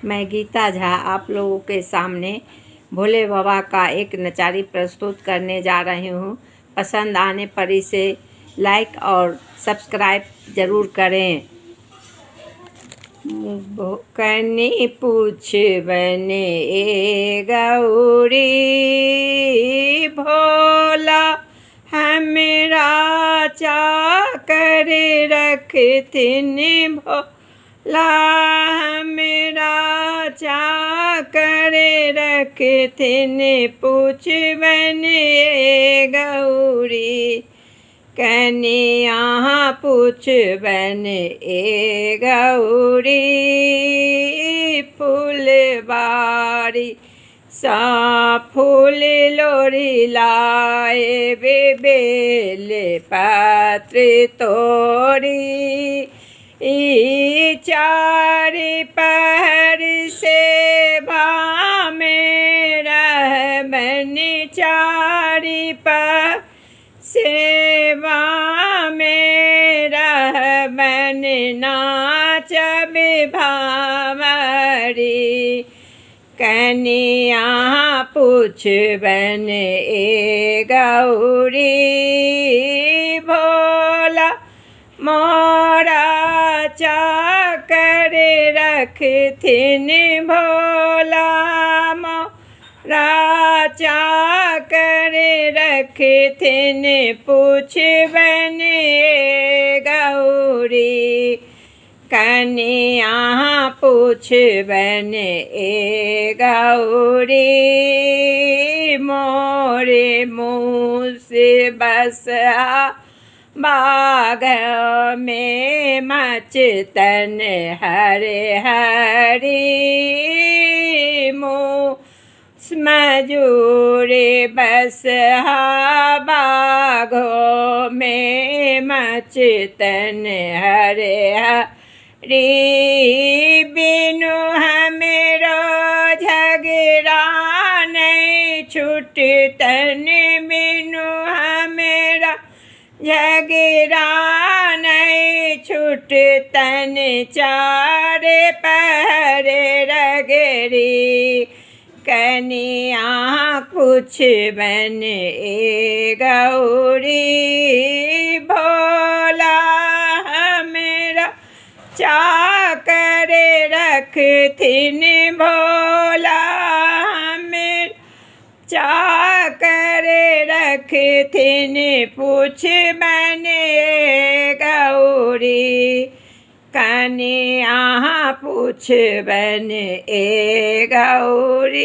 मैं गीता झा आप लोगों के सामने भोले बाबा का एक नचारी प्रस्तुत करने जा रही हूँ। पसंद आने पर इसे लाइक और सब्सक्राइब ज़रूर करें। कनी पूछ बने ए गौरी भोला हमरा चाकर रखथिन भोला हमरा चाकर रखथिन पूछ बने ए गौरी कनिया पूछ बने ए गौरी फूलबारी सा फूल लोरी लाए बेल पत्र तोरी चार पहर से भामे रहबन चारि पहर सेवा में रहबन नाचब भावरी कनिया पूछबन ए गौरी भोला मोरा चाकर रखथिन भोला मोरा चाकर रखथिन पूछबन ए गौरी कनिया पूछबन ए गौरी मोरे मुँह से बसा बाग में मचतन हरे हरी मुँह मजूरे बस बागों में मचतन हरे हरी बिनु हमेरो झगड़ा नहीं छूटतन बिनु हमेरा झगड़ा नहीं छूटतन चार पहर रगरी कनिया पूछबन ए गौरी भोला हमरा चाकर रखथिन भोला हमरा चाकर रखथिन पूछबन ए गौरी कनिया पूछबन ए गौरी।